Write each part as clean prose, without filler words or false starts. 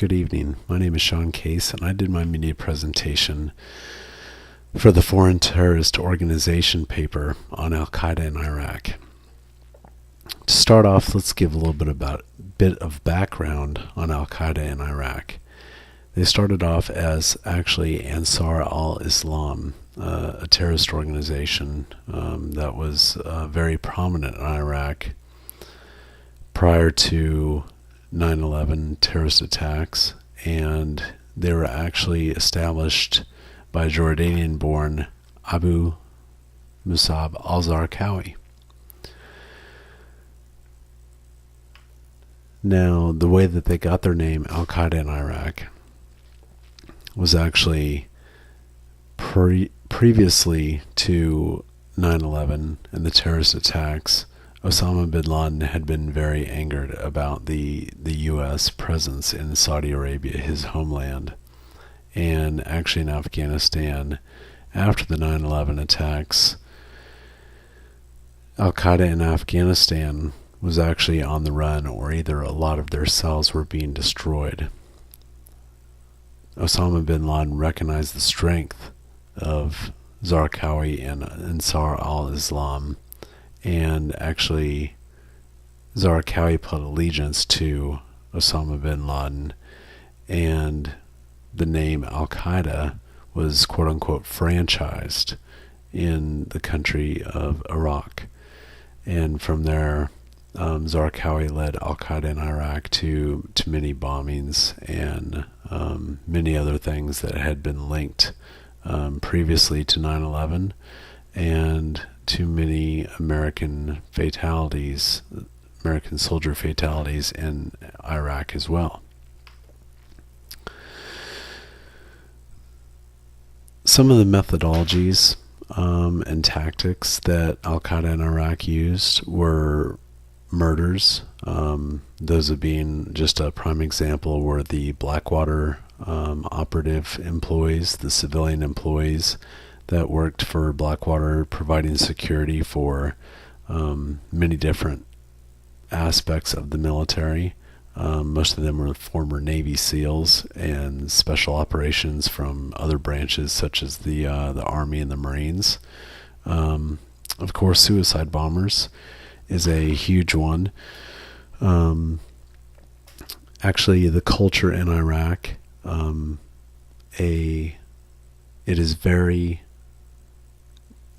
Good evening. My name is Sean Case, and I did my media presentation for the Foreign Terrorist Organization paper on Al-Qaeda in Iraq. To start off, let's give a little bit of background on Al-Qaeda in Iraq. They started off as actually Ansar al-Islam, a terrorist organization that was very prominent in Iraq prior to 9/11 terrorist attacks, and they were actually established by Jordanian-born Abu Musab al-Zarqawi. Now, the way that they got their name, Al-Qaeda in Iraq, was actually previously to 9/11 and the terrorist attacks. Osama bin Laden had been very angered about the U.S. presence in Saudi Arabia, his homeland, and actually in Afghanistan. After the 9/11 attacks, Al-Qaeda in Afghanistan was actually on the run, or either a lot of their cells were being destroyed. Osama bin Laden recognized the strength of Zarqawi and Ansar al-Islam, and actually Zarqawi put allegiance to Osama bin Laden, and the name Al-Qaeda was quote-unquote franchised in the country of Iraq. And from there, Zarqawi led Al-Qaeda in Iraq to many bombings and many other things that had been linked previously to 9/11 and to many American soldier fatalities in Iraq as well. Some of the methodologies and tactics that Al-Qaeda in Iraq used were murders. Those of being just a prime example were the Blackwater operative employees, the civilian employees that worked for Blackwater, providing security for many different aspects of the military. Most of them were former Navy SEALs and special operations from other branches such as the Army and the Marines. Of course, suicide bombers is a huge one. Actually, the culture in Iraq, it is very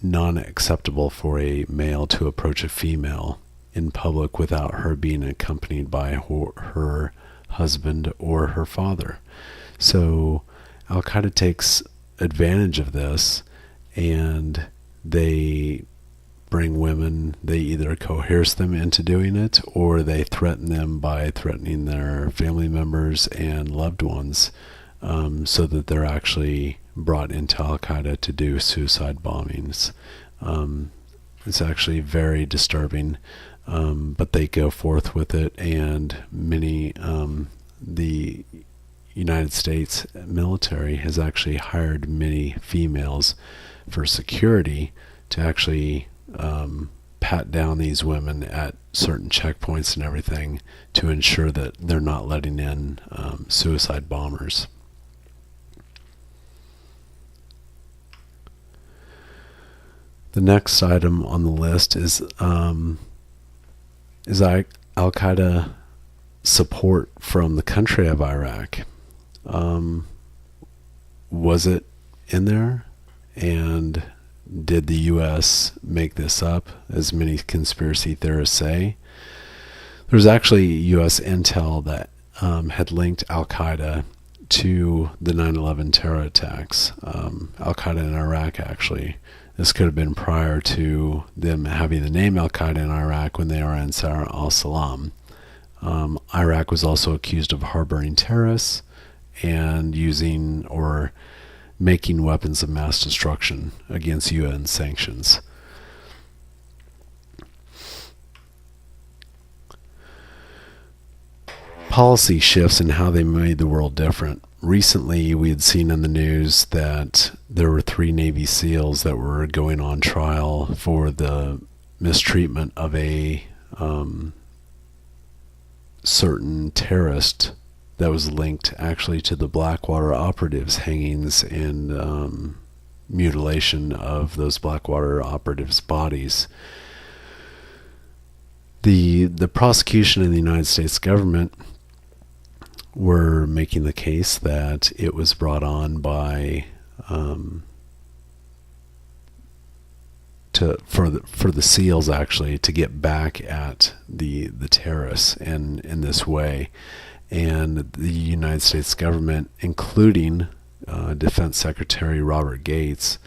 non-acceptable for a male to approach a female in public without her being accompanied by her husband or her father. So Al-Qaeda takes advantage of this, and they bring women, they either coerce them into doing it, or they threaten them by threatening their family members and loved ones, so that they're actually brought into Al-Qaeda to do suicide bombings. It's actually very disturbing, but they go forth with it, and many, the United States military has actually hired many females for security to actually pat down these women at certain checkpoints and everything to ensure that they're not letting in suicide bombers. The next item on the list is Al-Qaeda support from the country of Iraq. Was it in there? And did the U.S. make this up, as many conspiracy theorists say? There's actually U.S. intel that had linked Al-Qaeda to the 9/11 terror attacks. Al-Qaeda in Iraq, actually. This could have been prior to them having the name Al-Qaeda in Iraq when they were Ansar al-Islam. Iraq was also accused of harboring terrorists and using or making weapons of mass destruction against UN sanctions. Policy shifts in how they made the world different. Recently, we had seen in the news that there were 3 Navy SEALs that were going on trial for the mistreatment of a certain terrorist that was linked actually to the Blackwater operatives' hangings and mutilation of those Blackwater operatives' bodies. The prosecution in the United States government were making the case that it was brought on by for the SEALs actually to get back at the terrorists and in this way, and the United States government, including Defense Secretary Robert Gates,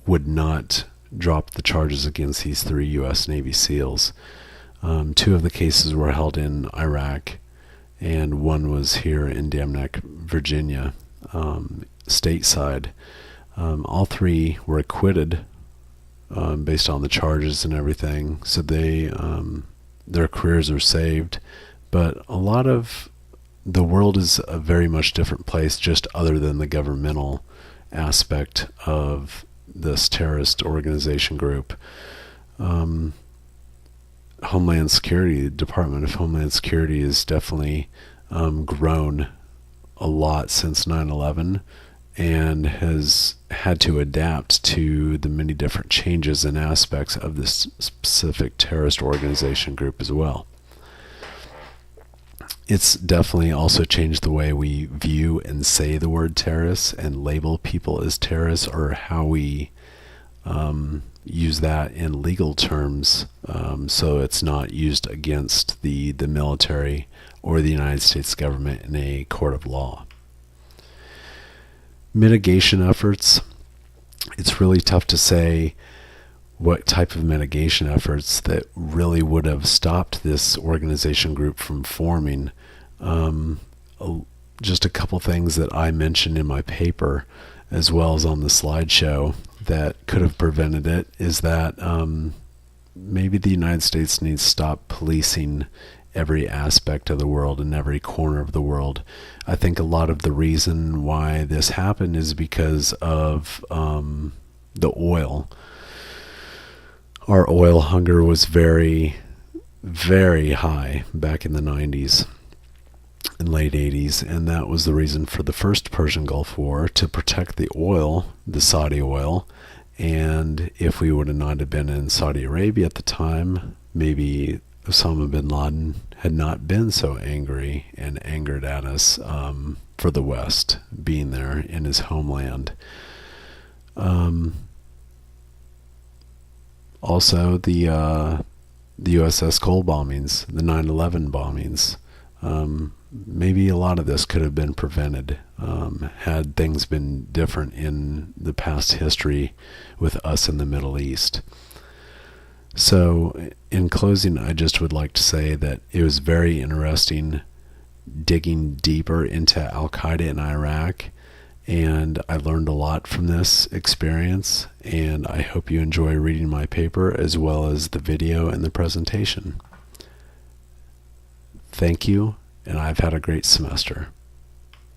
would not drop the charges against these 3 U.S. Navy SEALs. 2 of the cases were held in Iraq, and 1 was here in Dam Neck, Virginia, stateside. All 3 were acquitted based on the charges and everything, so their careers are saved. But a lot of the world is a very much different place, just other than the governmental aspect of this terrorist organization group. Homeland Security, the Department of Homeland Security, has definitely grown a lot since 9/11 and has had to adapt to the many different changes and aspects of this specific terrorist organization group as well. It's definitely also changed the way we view and say the word terrorists and label people as terrorists, or how we use that in legal terms, so it's not used against the military or the United States government in a court of law. Mitigation efforts. It's really tough to say what type of mitigation efforts that really would have stopped this organization group from forming. Just a couple things that I mentioned in my paper, as well as on the slideshow, that could have prevented it, is that maybe the United States needs to stop policing every aspect of the world and every corner of the world. I think a lot of the reason why this happened is because of the oil. Our oil hunger was very, very high back in the 90s and late 80s, and that was the reason for the first Persian Gulf War, to protect the oil, the Saudi oil. And if we would have not have been in Saudi Arabia at the time, maybe Osama bin Laden had not been so angry and angered at us for the West being there in his homeland. Also, the USS Cole bombings, the 9/11 bombings. Maybe a lot of this could have been prevented had things been different in the past history with us in the Middle East. So, in closing, I just would like to say that it was very interesting digging deeper into Al-Qaeda in Iraq, and I learned a lot from this experience, and I hope you enjoy reading my paper as well as the video and the presentation. Thank you, and I've had a great semester.